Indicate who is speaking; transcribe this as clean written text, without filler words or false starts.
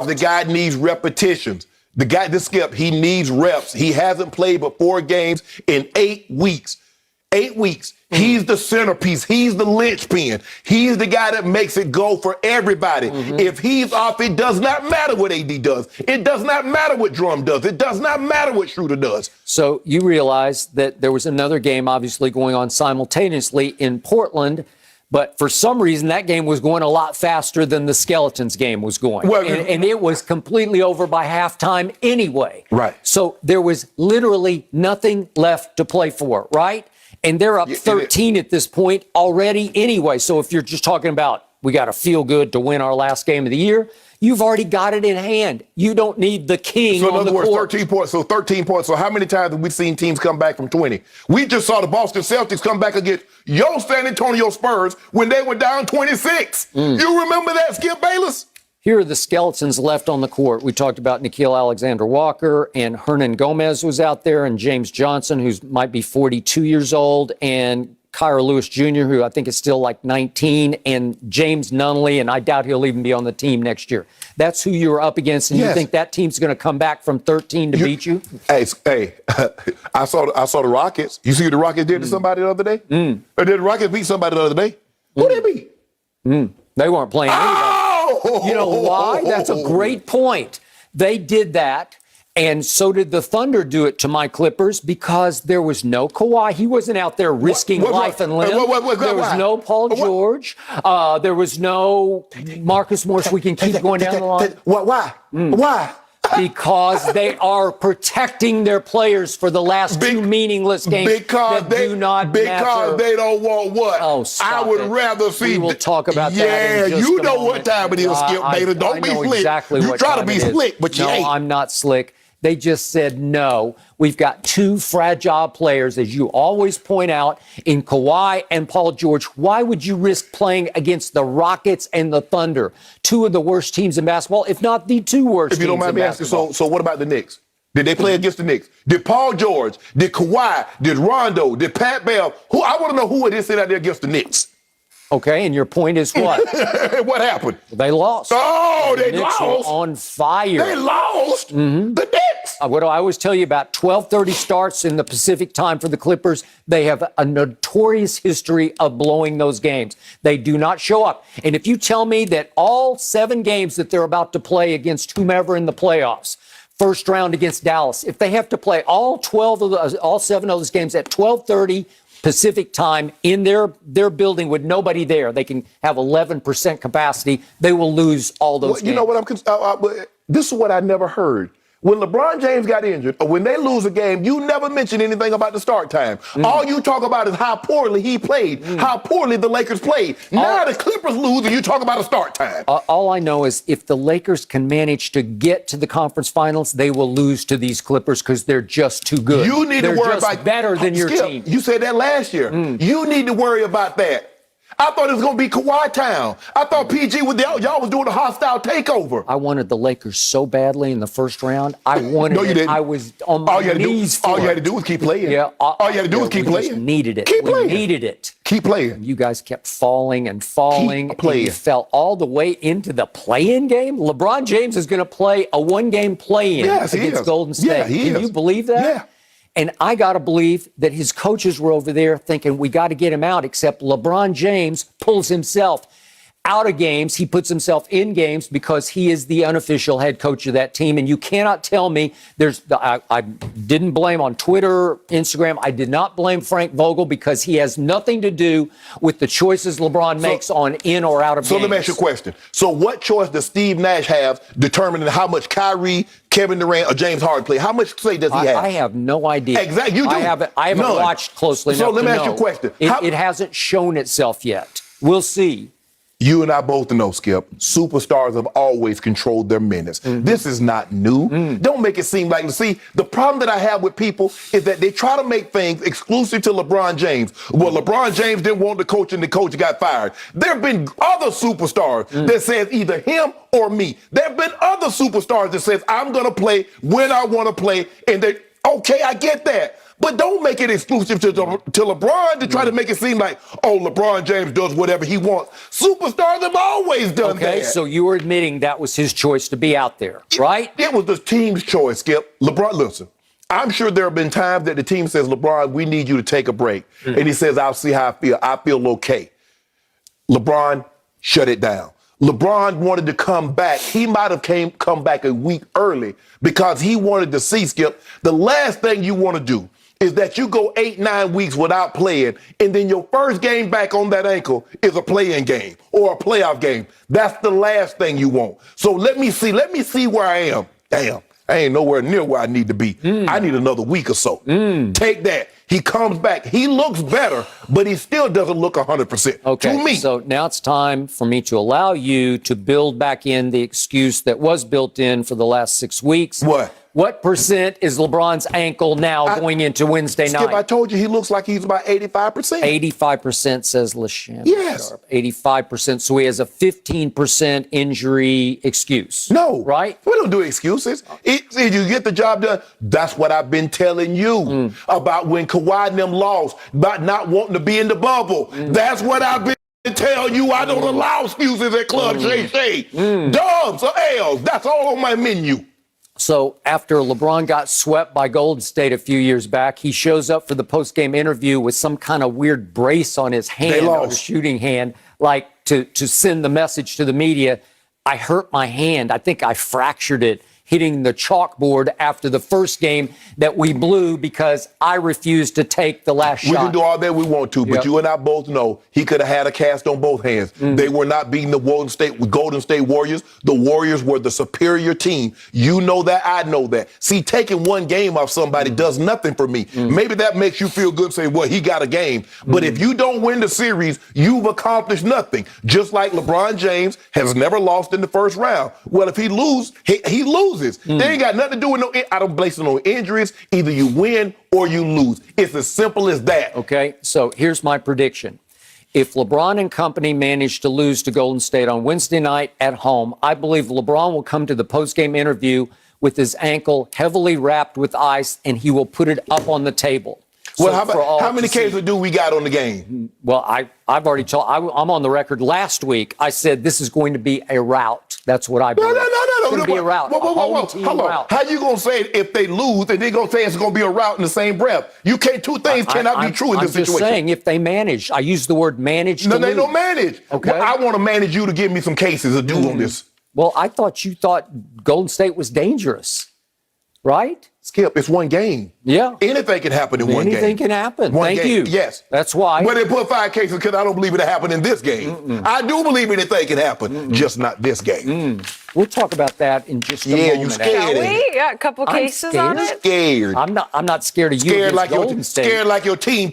Speaker 1: The guy needs repetitions. This Skip, he needs reps. He hasn't played but 4 games in 8 weeks. 8 weeks. He's the centerpiece. He's the linchpin. He's the guy that makes it go for everybody. If he's off, it does not matter what AD does. It does not matter what Drum does. It does not matter what Schroeder does.
Speaker 2: So you realize that there was another game obviously going on simultaneously in Portland, but for some reason that game was going a lot faster than the Skeletons game was going.
Speaker 1: Well,
Speaker 2: and it was completely over by halftime anyway.
Speaker 1: Right.
Speaker 2: So there was literally nothing left to play for, right? And they're up 13 at this point already anyway. So if you're just talking about we got to feel good to win our last game of the year, you've already got it in hand. You don't need the king
Speaker 1: on the court. So in other words,
Speaker 2: court.
Speaker 1: 13 points. So 13 points. So how many times have we seen teams come back from 20? We just saw the Boston Celtics come back against your San Antonio Spurs when they were down 26. You remember that, Skip Bayless?
Speaker 2: Here are the Skeletons left on the court. We talked about Nickeil Alexander-Walker, and Hernan Gomez was out there, and James Johnson, who might be 42 years old, and Kyra Lewis Jr., who I think is still like 19, and James Nunley, and I doubt he'll even be on the team next year. That's who you're up against, and you think that team's going to come back from 13 to beat you?
Speaker 1: Hey, I saw the Rockets. You see what the Rockets did to somebody the other day? Or did the Rockets beat somebody the other day? Who did they beat?
Speaker 2: They weren't playing anybody. You know why? That's a great point. They did that, and so did the Thunder do it to my Clippers because there was no Kawhi. He wasn't out there risking life and limb. There was no Paul George. There was no Marcus Morris. We can keep going down the line.
Speaker 1: Why? Why?
Speaker 2: Because they are protecting their players for the last 2 meaningless games
Speaker 1: because
Speaker 2: that do not matter.
Speaker 1: Because they don't want what?
Speaker 2: Oh, stop
Speaker 1: I would rather see.
Speaker 2: We will talk about that in just
Speaker 1: you
Speaker 2: a
Speaker 1: know
Speaker 2: moment.
Speaker 1: what time it is, Skip Bayless. Don't be slick.
Speaker 2: Exactly
Speaker 1: you
Speaker 2: what
Speaker 1: try
Speaker 2: time
Speaker 1: to be
Speaker 2: it is.
Speaker 1: slick, but you ain't.
Speaker 2: No, I'm not slick. They just said no. We've got 2 fragile players, as you always point out, in Kawhi and Paul George. Why would you risk playing against the Rockets and the Thunder, 2 of the worst teams in basketball, if not the 2 worst teams in basketball?
Speaker 1: If you don't mind me asking, so what about the Knicks? Did they play against the Knicks? Did Paul George, did Kawhi, did Rondo, did Pat Bell? I want to know who it is out there against the Knicks.
Speaker 2: Okay, and your point is what?
Speaker 1: What happened?
Speaker 2: They lost.
Speaker 1: Oh,
Speaker 2: the
Speaker 1: they
Speaker 2: Knicks
Speaker 1: lost.
Speaker 2: Were on fire.
Speaker 1: They lost. The Knicks.
Speaker 2: What do I always tell you about 12:30 starts in the Pacific time for the Clippers? They have a notorious history of blowing those games. They do not show up. And if you tell me that all 7 games that they're about to play against whomever in the playoffs, first round against Dallas, if they have to play all 7 of those games at 12:30 Pacific time in their building with nobody there, they can have 11% capacity. They will lose all those games.
Speaker 1: You know what this is what I never heard. When LeBron James got injured, or when they lose a game, you never mention anything about the start time. All you talk about is how poorly he played, how poorly the Lakers played. Now the Clippers lose, and you talk about a start time.
Speaker 2: All I know is if the Lakers can manage to get to the conference finals, they will lose to these Clippers because they're just too good.
Speaker 1: You need to worry about
Speaker 2: better than your team.
Speaker 1: You said that last year. You need to worry about that. I thought it was going to be Kawhi Town. I thought PG y'all was doing a hostile takeover.
Speaker 2: I wanted the Lakers so badly in the first round. I wanted
Speaker 1: no, you didn't.
Speaker 2: I was on my knees for it.
Speaker 1: All you had to do was keep playing.
Speaker 2: Yeah.
Speaker 1: All you had to do was keep playing.
Speaker 2: We just needed it.
Speaker 1: Keep playing.
Speaker 2: We needed it.
Speaker 1: Keep playing.
Speaker 2: You guys kept falling and falling.
Speaker 1: Keep playing.
Speaker 2: And you fell all the way into the play-in game. LeBron James is going to play a 1-game play-in against Golden State.
Speaker 1: Yeah, he is.
Speaker 2: Can you believe that?
Speaker 1: Yeah.
Speaker 2: And I got to believe that his coaches were over there thinking, we got to get him out, except LeBron James pulls himself out of games. He puts himself in games because he is the unofficial head coach of that team. And you cannot tell me I didn't blame on Twitter, Instagram. I did not blame Frank Vogel because he has nothing to do with the choices LeBron makes on in or out of games.
Speaker 1: So let me ask you a question. So what choice does Steve Nash have determining how much Kyrie, Kevin Durant, or James Harden play? How much say does he have?
Speaker 2: I have no idea.
Speaker 1: Exactly. You do.
Speaker 2: I haven't watched closely enough to know.
Speaker 1: So let me ask you a question.
Speaker 2: It hasn't shown itself yet. We'll see.
Speaker 1: You and I both know, Skip, superstars have always controlled their minutes. This is not new. Don't make it seem like, see, the problem that I have with people is that they try to make things exclusive to LeBron James. Well, LeBron James didn't want the coach and the coach got fired. There have been other superstars that says either him or me. There have been other superstars that says I'm going to play when I want to play. And they, okay, I get that. But don't make it exclusive to LeBron to try to make it seem like, oh, LeBron James does whatever he wants. Superstars have always done that.
Speaker 2: Okay, so you were admitting that was his choice to be out there, right?
Speaker 1: It was the team's choice, Skip. LeBron, listen, I'm sure there have been times that the team says, LeBron, we need you to take a break. And he says, I'll see how I feel. I feel okay. LeBron, shut it down. LeBron wanted to come back. He might have come back a week early because he wanted to see, Skip, the last thing you want to do is that you go 8-9 weeks without playing, and then your first game back on that ankle is a play-in game or a playoff game. That's the last thing you want. So let me see where I am. Damn, I ain't nowhere near where I need to be. I need another week or so. Take that. He comes back. He looks better, but he still doesn't look 100%.
Speaker 2: Okay,
Speaker 1: to me.
Speaker 2: So now it's time for me to allow you to build back in the excuse that was built in for the last 6 weeks.
Speaker 1: What?
Speaker 2: What percent is LeBron's ankle now going into Wednesday night?
Speaker 1: Skip, I told you he looks like he's about 85%.
Speaker 2: 85% says Shannon.
Speaker 1: Yes.
Speaker 2: 85%. So he has a 15% injury excuse.
Speaker 1: No.
Speaker 2: Right?
Speaker 1: We don't do excuses. If you get the job done, that's what I've been telling you about when Kawhi and them lost, about not wanting to be in the bubble. That's what I've been telling you. I don't allow excuses at Club Shay. Dubs or L's. That's all on my menu.
Speaker 2: So after LeBron got swept by Golden State a few years back, he shows up for the post-game interview with some kind of weird brace on his hand, or his shooting hand, like to send the message to the media. I hurt my hand. I think I fractured it hitting the chalkboard after the first game that we blew because I refused to take the last shot.
Speaker 1: We can do all that we want to, but you and I both know he could have had a cast on both hands. They were not beating the Golden State Warriors. The Warriors were the superior team. You know that. I know that. See, taking one game off somebody does nothing for me. Maybe that makes you feel good saying, well, he got a game. But if you don't win the series, you've accomplished nothing. Just like LeBron James has never lost in the first round. Well, if he loses, he loses. They ain't got nothing to do with I don't place it on injuries. Either you win or you lose. It's as simple as that.
Speaker 2: Okay, so here's my prediction. If LeBron and company manage to lose to Golden State on Wednesday night at home, I believe LeBron will come to the postgame interview with his ankle heavily wrapped with ice, and he will put it up on the table.
Speaker 1: Well, how many cases do we got on the game?
Speaker 2: Well, I've already told. I'm on the record last week. I said this is going to be a rout. That's what I believe.
Speaker 1: No.
Speaker 2: It's going to be a rout.
Speaker 1: Hold on. How you going to say it if they lose and they're going to say it's going to be a rout in the same breath? You can't. Two things cannot be true in this situation.
Speaker 2: I'm just saying if they manage. I use the word manage.
Speaker 1: No, they don't manage.
Speaker 2: Okay.
Speaker 1: Well, I want to manage you to give me some cases to do on this.
Speaker 2: Well, I thought you thought Golden State was dangerous, right?
Speaker 1: Skip, it's one game.
Speaker 2: Yeah.
Speaker 1: Anything can happen in one game.
Speaker 2: Anything can happen. Thank you.
Speaker 1: Yes.
Speaker 2: That's why.
Speaker 1: But they put 5 cases because I don't believe it happened in this game. I do believe anything can happen, just not this game.
Speaker 2: We'll talk about that in just a moment.
Speaker 1: Yeah, you scared.
Speaker 3: We got a couple cases on it.
Speaker 1: Scared.
Speaker 2: I'm not scared of you.
Speaker 1: Scared like
Speaker 2: Golden State.
Speaker 1: Scared like your team